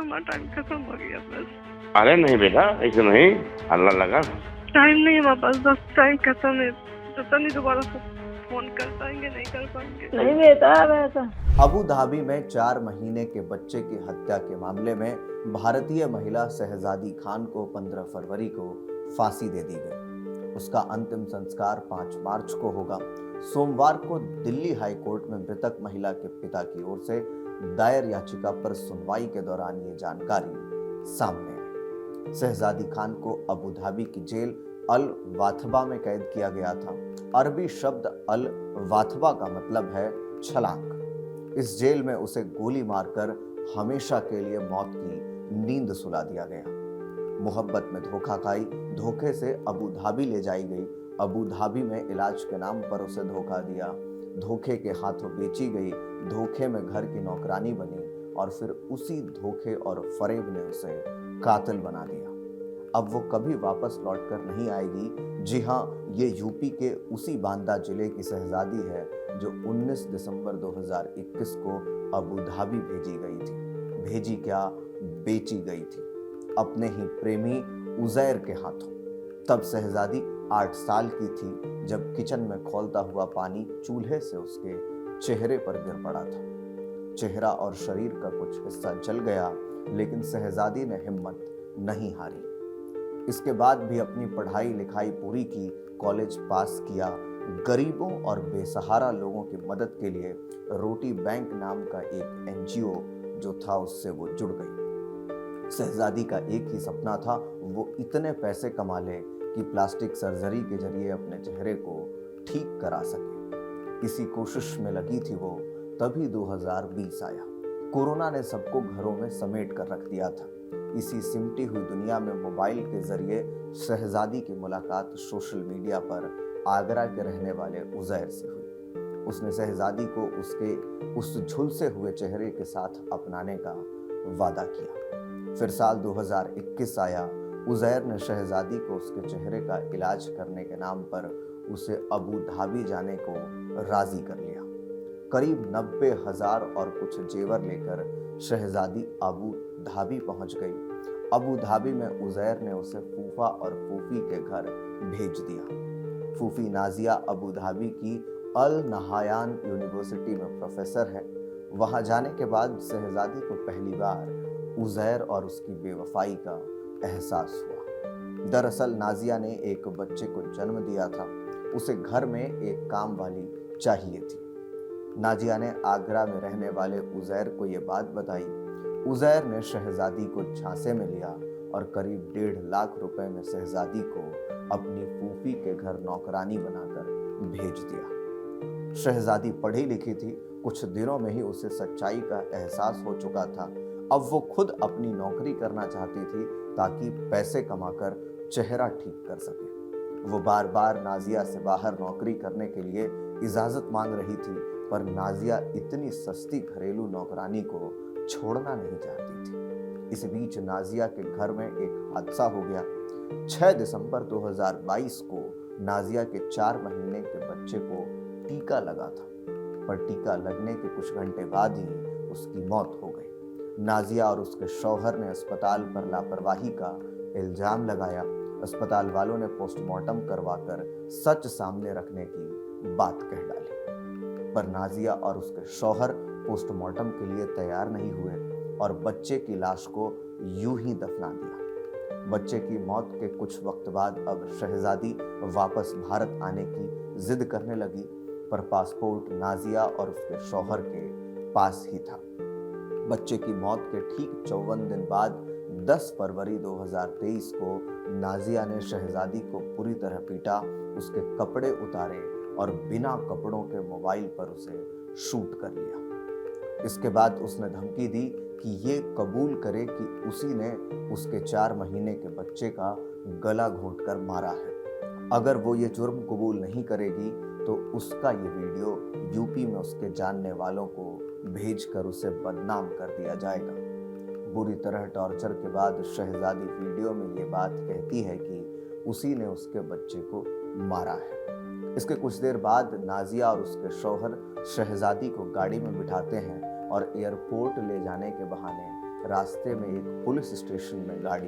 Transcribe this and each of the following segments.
हमारा टाइम खत्म हो गया बस। अरे नहीं बेटा, ऐसे नहीं, अल्लाह लगा। टाइम नहीं है हमारे पास, बस टाइम खत्म है। पता नहीं दोबारा फोन कर पाएंगे नहीं कर पाएंगे। नहीं बेटा वैसा। अबू धाबी में 4 महीने के बच्चे की हत्या के मामले में भारतीय महिला शहजादी खान को 15 फरवरी को फांसी दे दी गई। उसका अंतिम संस्कार 5 मार्च को होगा। सोमवार को दिल्ली हाई कोर्ट में मृतक महिला के पिता की ओर से दायर याचिका पर सुनवाई के दौरान ये जानकारी सामने आई। शहजादी खान को अबू धाबी की जेल अल वाथबा में कैद किया गया था। अरबी शब्द अल वाथबा का मतलब है छलांग। इस जेल में उसे गोली मारकर हमेशा के लिए मौत की नींद सुला दिया गया। मोहब्बत में धोखा खाई, धोखे से अबू धाबी ले जाई गई। अबू धाबी में इलाज के नाम पर उसे धोखा दिया, धोखे के हाथों बेची गई, धोखे में घर की नौकरानी बनी और फिर उसी धोखे और फरेब ने उसे कातिल बना दिया। अब वो कभी वापस लौटकर नहीं आएगी। जी हाँ, ये यूपी के उसी बांदा जिले की शहजादी है जो 19 दिसंबर 2021 को अबू धाबी भेजी गई थी। भेजी क्या, बेची गई थी अपने ही प्रेमी उजैर के हाथों। तब शहजादी 8 साल की थी जब किचन में खौलता हुआ पानी चूल्हे से उसके चेहरे पर गिर पड़ा था। चेहरा और शरीर का कुछ हिस्सा जल गया, लेकिन शहजादी ने हिम्मत नहीं हारी। इसके बाद भी अपनी पढ़ाई लिखाई पूरी की, कॉलेज पास किया। गरीबों और बेसहारा लोगों की मदद के लिए रोटी बैंक नाम का एक एनजीओ जो था उससे वो जुड़ गई। शहजादी का एक ही सपना था, वो इतने पैसे कमा ले कि प्लास्टिक सर्जरी के जरिए अपने चेहरे को ठीक करा सके। इसी कोशिश में लगी थी वो, तभी 2020 आया। कोरोना ने सबको घरों में समेट कर रख दिया था। इसी सिमटी हुई दुनिया में मोबाइल के जरिए शहजादी की मुलाकात सोशल मीडिया पर आगरा के रहने वाले उजैर से हुई। उसने शहजादी को उसके उस झुलसे हुए चेहरे के साथ अपनाने का वादा किया। फिर साल 2021 आया। उजैर ने शहजादी को उसके चेहरे का इलाज करने के नाम पर उसे अबू धाबी जाने को राजी कर लिया। करीब 90,000 और कुछ जेवर लेकर शहजादी अबू धाबी पहुंच गई। अबू धाबी में उजैर ने उसे फूफा और फूफी के घर भेज दिया। फूफी नाजिया अबू धाबी की अल नहायान यूनिवर्सिटी में प्रोफेसर है। वहां जाने के बाद शहजादी को पहली बार उजैर और उसकी बेवफाई का एहसास हुआ। दरअसल नाजिया ने एक बच्चे को जन्म दिया था। उसे घर में एक काम वाली चाहिए थी। नाजिया ने आगरा में रहने वाले उजैर को यह बात बताई। उजैर ने शहजादी को झांसे में लिया और करीब 1.5 लाख रुपए में शहजादी को अपनी फूफी के घर नौकरानी बनाकर भेज दिया। शहजादी पढ़ी लिखी थी। कुछ दिनों में ही उसे सच्चाई का एहसास हो चुका था। अब वो खुद अपनी नौकरी करना चाहती थी ताकि पैसे कमाकर चेहरा ठीक कर सके। वो बार बार नाजिया से बाहर नौकरी करने के लिए इजाजत मांग रही थी, पर नाजिया इतनी सस्ती घरेलू नौकरानी को छोड़ना नहीं चाहती थी। इस बीच नाजिया के घर में एक हादसा हो गया। 6 दिसंबर 2022 को नाजिया के 4 महीने के बच्चे को टीका लगा था, पर टीका लगने के कुछ घंटे बाद ही उसकी मौत हो गई। नाजिया और उसके शौहर ने अस्पताल पर लापरवाही का इल्जाम लगाया। अस्पताल वालों ने पोस्टमार्टम करवाकर सच सामने रखने की बात कह डाली, पर नाजिया और उसके शौहर पोस्टमार्टम के लिए तैयार नहीं हुए और बच्चे की लाश को यूं ही दफना दिया। बच्चे की मौत के कुछ वक्त बाद अब शहजादी वापस भारत आने की जिद करने लगी, पर पासपोर्ट नाजिया और उसके शौहर के पास ही था। बच्चे की मौत के ठीक 54 दिन बाद 10 फरवरी 2023 को नाजिया ने शहजादी को पूरी तरह पीटा, उसके कपड़े उतारे और बिना कपड़ों के मोबाइल पर उसे शूट कर लिया। इसके बाद उसने धमकी दी कि ये कबूल करे कि उसी ने उसके 4 महीने के बच्चे का गला घोंटकर मारा है। अगर वो ये जुर्म कबूल नहीं करेगी तो उसका ये वीडियो यूपी में उसके जानने वालों को भेजकर उसे बदनाम कर दिया जाएगा। बुरी तरह टॉर्चर के बाद शहजादी वीडियो में ये बात कहती है कि उसी ने उसके बच्चे को मारा है। इसके कुछ देर बाद नाजिया और उसके शौहर शहजादी को गाड़ी में बिठाते हैं और एयरपोर्ट ले जाने के बहाने रास्ते में एक पुलिस स्टेशन में गाड़ी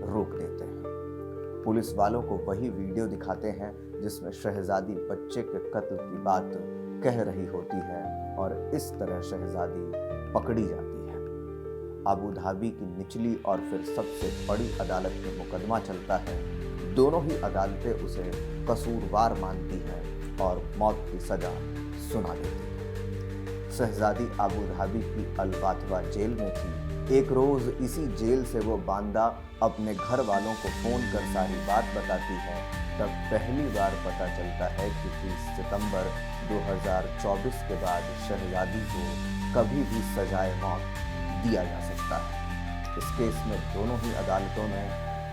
रोक देते हैं। पुलिस वालों को वही वीडियो दिखाते हैं जिसमें शहजादी बच्चे के कत्ल की बात कह रही होती है और इस तरह शहजादी पकड़ी जाती है। अबू धाबी की निचली और फिर सबसे बड़ी अदालत में मुकदमा चलता है। दोनों ही अदालतें उसे कसूरवार मानती हैं और मौत की सजा सुना देती है। शहजादी अबू धाबी की अलवातवा जेल में थी। एक रोज इसी जेल से वो बांदा अपने घर वालों को फोन कर सारी बात बताती है। तब पहली बार पता चलता है कि 30 सितंबर 2024 के बाद शहजादी को कभी भी सजाए मौत दिया जा सकता है। इस केस में दोनों ही अदालतों ने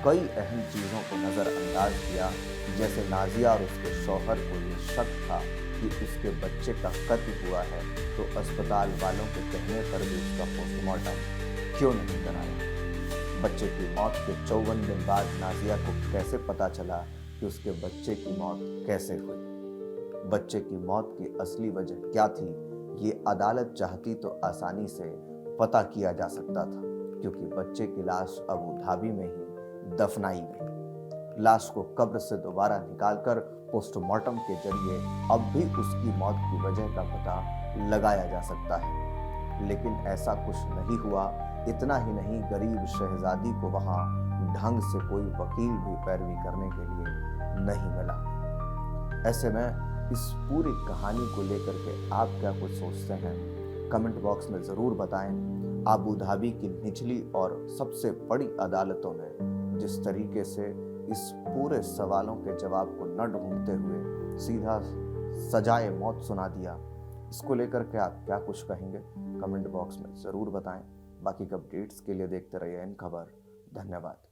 कई अहम चीज़ों को नज़रअंदाज किया, जैसे नाजिया और उसके शौहर को ये शक था कि उसके बच्चे का कत्ल हुआ है, तो अस्पताल वालों के कहने पर भी उसका पोस्टमार्टम क्यों नहीं कराया। बच्चे की मौत के 54 दिन बाद नाजिया को कैसे पता चला कि उसके बच्चे की मौत कैसे हुई। बच्चे की मौत की असली वजह क्या थी, ये अदालत चाहती तो आसानी से पता किया जा सकता था, क्योंकि बच्चे की लाश अबू धाबी में ही दफनाई गई। लाश को कब्र से दोबारा निकालकर पोस्टमार्टम के जरिए अब भी उसकी मौत की वजह का पता लगाया जा सकता है, लेकिन ऐसा कुछ नहीं हुआ। इतना ही नहीं, गरीब शहजादी को वहां ढंग से कोई वकील भी पैरवी करने के लिए नहीं मिला। ऐसे में इस पूरी कहानी को लेकर के आप क्या कुछ सोचते हैं, कमेंट बॉक्स में ज़रूर बताएं। अबू धाबी की निचली और सबसे बड़ी अदालतों ने जिस तरीके से इस पूरे सवालों के जवाब को न ढूंढते हुए सीधा सजाए मौत सुना दिया, इसको लेकर के आप क्या कुछ कहेंगे, कमेंट बॉक्स में ज़रूर बताएं। बाकी के अपडेट्स के लिए देखते रहिए इन खबर। धन्यवाद।